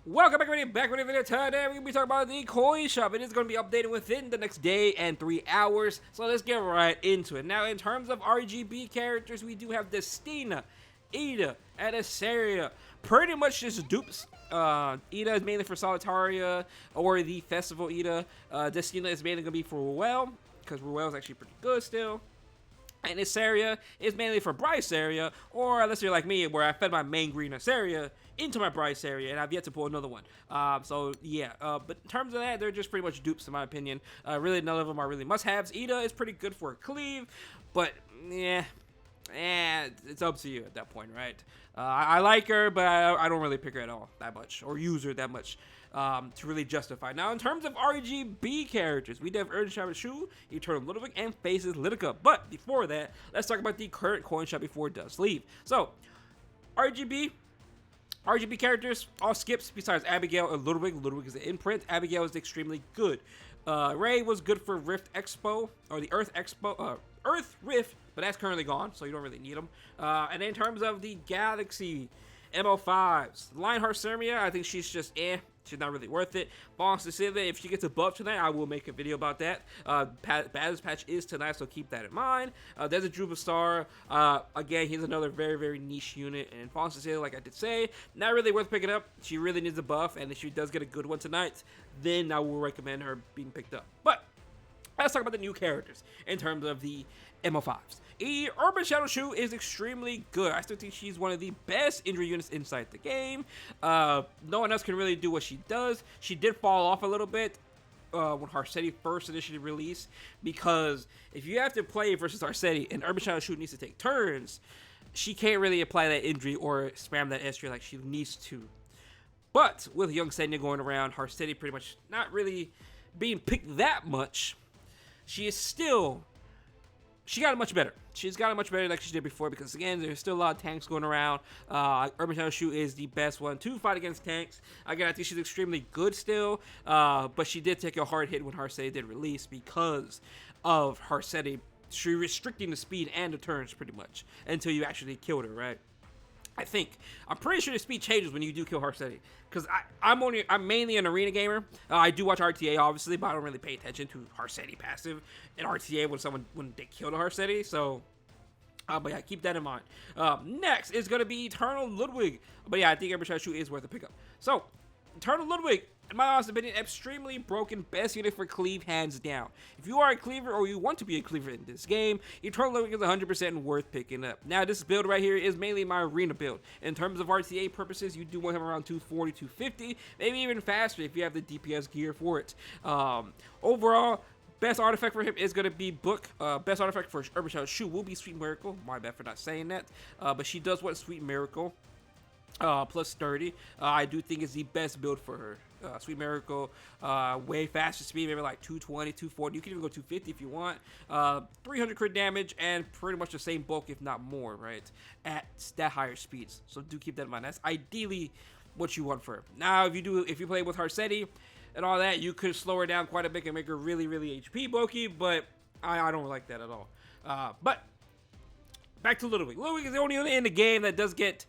Welcome back, everybody. Back with a video. Today we're going to be talking about the coin shop. It is going to be updated within the next day and 3 hours. So let's get right into it. Now, in terms of RGB characters, we do have Destina, Ida, and Asaria. Pretty much just dupes. Ida is mainly for Solitaria or the Festival Ida. Destina is mainly going to be for Ruel, because Ruel is actually pretty good still. And Asaria is mainly for Bryce area, or unless you're like me, where I fed my main green Asaria into my Bryce area, and I've yet to pull another one. So yeah, but in terms of that, they're just pretty much dupes in my opinion. Really, none of them are really must-haves. Ida is pretty good for a cleave, but yeah, it's up to you at that point, right? I like her, but I don't really pick her at all that much, or use her that much. To really justify. Now, in terms of RGB characters, we have Shadow Choux, Eternal Ludwig, and Faithless Lidica. But before that, let's talk about the current coin shop before it does leave. So, RGB characters, all skips besides Abigail and Ludwig. Ludwig is the imprint. Abigail is extremely good. Ray was good for Rift Expo, or the Earth Expo, Earth Rift, but that's currently gone, so you don't really need them. And in terms of the Galaxy MO5s, Lionheart Sermia, I think she's just she's not really worth it. Bon Cecilia, if she gets a buff tonight, I will make a video about that. Baz Patch is tonight, so keep that in mind. There's a Druva Star. Again, he's another very, very niche unit. And Bon Cecilia, like I did say, not really worth picking up. She really needs a buff, and if she does get a good one tonight, then I will recommend her being picked up. But let's talk about the new characters in terms of the MO5s. Urban Shadow Choux is extremely good. I still think she's one of the best injury units inside the game. No one else can really do what she does. She did fall off a little bit when Harsetti first initially released, because if you have to play versus Harsetti and Urban Shadow Choux needs to take turns, she can't really apply that injury or spam that S-tier like she needs to. But with Young Senya going around, Harsetti pretty much not really being picked that much, she got much better. She's gotten much better like she did before, because again, there's still a lot of tanks going around. Urban Shadow Choux is the best one to fight against tanks. Again, I think she's extremely good still, but she did take a hard hit when Harsetti did release because of Harsetti restricting the speed and the turns pretty much until you actually killed her, right? I'm pretty sure the speed changes when you do kill Harsetti, because I'm mainly an arena gamer. I do watch RTA obviously, but I don't really pay attention to Harsetti passive and RTA when they kill the Harsetti. So, but yeah, keep that in mind. Next is gonna be Eternal Ludwig, but yeah, I think Urban Shadow Choux is worth a pickup. So, Eternal Ludwig, in my honest opinion, extremely broken, best unit for cleave, hands down. If you are a cleaver or you want to be a cleaver in this game, Eternal Ludwig is 100% worth picking up. Now, this build right here is mainly my arena build. In terms of RTA purposes, you do want him around 240, 250, maybe even faster if you have the DPS gear for it. Overall, best artifact for him is going to be Book. Best artifact for Urban Shadow Choux will be Sweet Miracle. My bad for not saying that. But she does want Sweet Miracle. Plus 30. I do think is the best build for her. Sweet Miracle, way faster speed, maybe like 220, 240. You can even go 250 if you want. 300 crit damage and pretty much the same bulk, if not more, right? At that higher speeds. So do keep that in mind. That's ideally what you want for her. Now, if you play with Harsetti and all that, you could slow her down quite a bit and make her really, really HP bulky, but I don't like that at all. But back to Ludwig. Ludwig is the only unit in the game that does get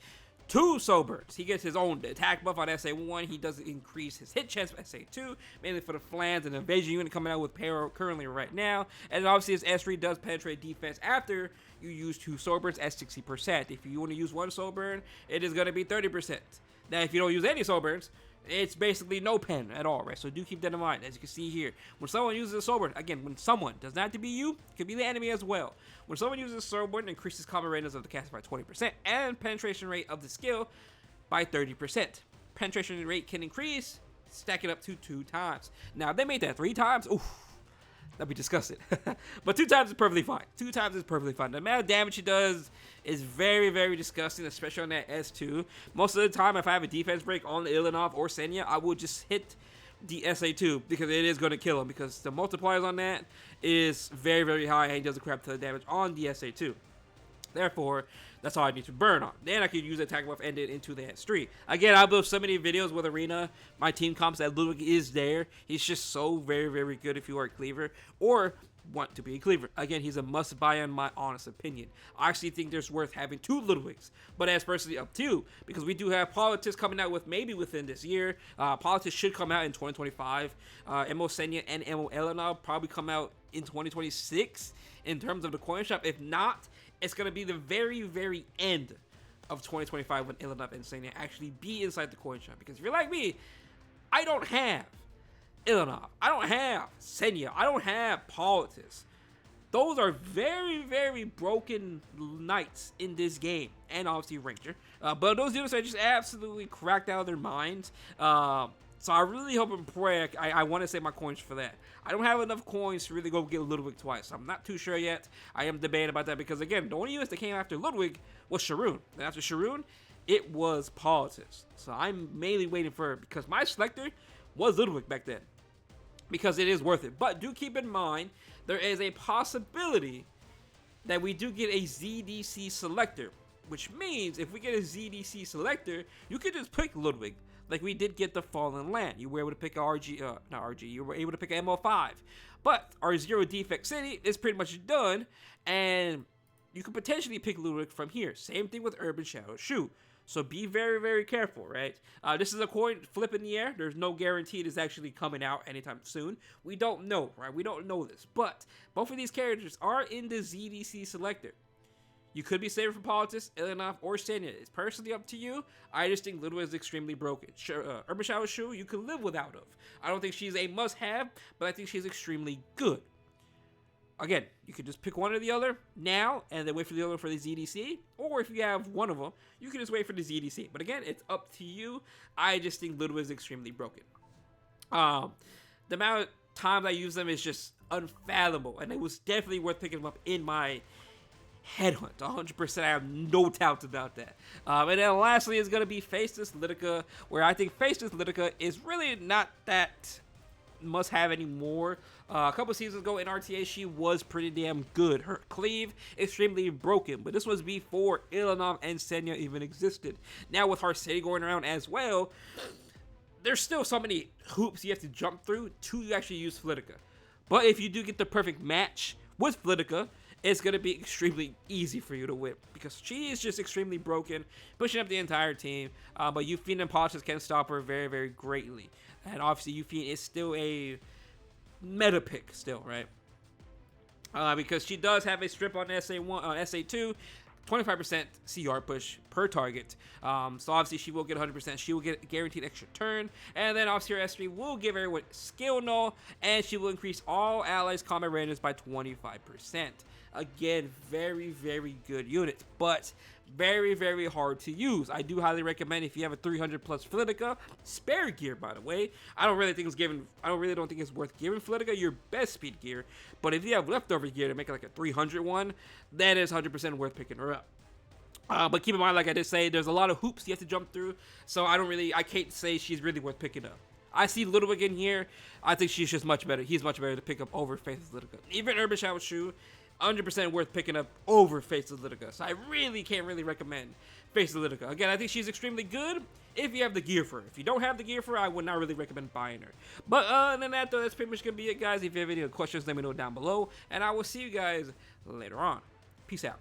2 Soulburns. He gets his own attack buff on SA1. He does increase his hit chance for SA2, mainly for the flans and invasion unit coming out with Pero currently right now. And obviously his S3 does penetrate defense after you use 2 Soulburns at 60%. If you want to use 1 Soulburn, it is going to be 30%. Now, if you don't use any Soulburns, it's basically no pen at all, right? So do keep that in mind. As you can see here, when someone uses a Soulburn, again, when someone, does not have to be you, it could be the enemy as well. When someone uses a Soulburn, it increases combat radius of the caster by 20% and penetration rate of the skill by 30%. Penetration rate can increase, stack it up to 2 times. Now, if they made that 3 times, oof, that'd be disgusting. But 2 times is perfectly fine. 2 times is perfectly fine. The amount of damage he does is very, very disgusting, especially on that S2. Most of the time, if I have a defense break on Ilinov or Senya, I will just hit the SA2 because it is going to kill him, because the multipliers on that is very, very high and he does a crap ton of damage on the SA2. Therefore, that's all I need to burn on. Then I could use attack buff and it into the S3. Again, I built so many videos with Arena. My team comps that Ludwig is there. He's just so very, very good if you are a cleaver. Or want to be a Cleaver. Again, he's a must-buy in my honest opinion. I actually think there's worth having 2 Ludwigs, but that's personally up to you, because we do have Politics coming out with maybe within this year. Politics should come out in 2025. Mo Senya and Mo Elena probably come out in 2026 in terms of the coin shop. If not, it's going to be the very, very end of 2025 when Elena and Senya actually be inside the coin shop. Because if you're like me, I don't have Ilyanov, I don't have Senya, I don't have Politics. Those are very, very broken knights in this game, and obviously Ranger. But those units are just absolutely cracked out of their minds. So I really hope and pray I want to save my coins for that. I don't have enough coins to really go get Ludwig twice. I'm not too sure yet. I am debating about that because, again, the only units that came after Ludwig was Sharoon. And after Sharoon, it was Politics. So I'm mainly waiting for it because my selector was Ludwig back then, because it is worth it. But do keep in mind, there is a possibility that we do get a ZDC selector, which means if we get a ZDC selector, you could just pick Ludwig, like we did get the Fallen Land. You were able to pick you were able to pick a MO5. But our Zero Defect City is pretty much done, and you could potentially pick Ludwig from here. Same thing with Urban Shadow Choux. So be very, very careful, right? This is a coin flip in the air. There's no guarantee it's actually coming out anytime soon. We don't know, right? We don't know this. But both of these characters are in the ZDC selector. You could be saving for Politics, Ilyanov, or Senya. It's personally up to you. I just think Ludwig is extremely broken. Urban Shadow Choux, you can live without of. I don't think she's a must-have, but I think she's extremely good. Again, you can just pick one or the other now and then wait for the other for the ZDC. Or if you have one of them, you can just wait for the ZDC. But again, it's up to you. I just think Ludwig is extremely broken. The amount of times I use them is just unfathomable. And it was definitely worth picking them up in my headhunt. 100%. I have no doubt about that. And then lastly is going to be Faithless Lidica, where I think Faithless Lidica is really not that must have anymore. A couple seasons ago in RTA, she was pretty damn good. Her cleave extremely broken, but this was before Ilyanov and Senya even existed. Now with Harseti going around as well, there's still so many hoops you have to jump through to actually use Lidica. But if you do get the perfect match with Lidica, it's going to be extremely easy for you to whip, because she is just extremely broken, pushing up the entire team. But Yufine and Politics can stop her very, very greatly. And obviously Yufine is still a meta pick still, right? Because she does have a strip on SA1, SA2, 25% CR push per target. So obviously she will get 100%. She will get a guaranteed extra turn. And then obviously her S3 will give everyone skill null, and she will increase all allies' combat readiness by 25%. Again, very, very good unit, but very, very hard to use. I do highly recommend, if you have a 300 plus Lidica, spare gear, by the way. I don't really think it's worth giving Lidica your best speed gear, but if you have leftover gear to make it like a 300 one, that is 100% worth picking her up. But keep in mind, like I did say, there's a lot of hoops you have to jump through, so I can't say she's really worth picking up. I see Ludwig in here. I think she's just much better. He's much better to pick up over Faithless Lidica. Even Urban Shadow Choux, 100% worth picking up over Faithless Lidica. So I really can't recommend Faithless Lidica. Again, I think she's extremely good if you have the gear for her. If you don't have the gear for her, I would not really recommend buying her. But other than that, though, that's pretty much going to be it, guys. If you have any questions, let me know down below. And I will see you guys later on. Peace out.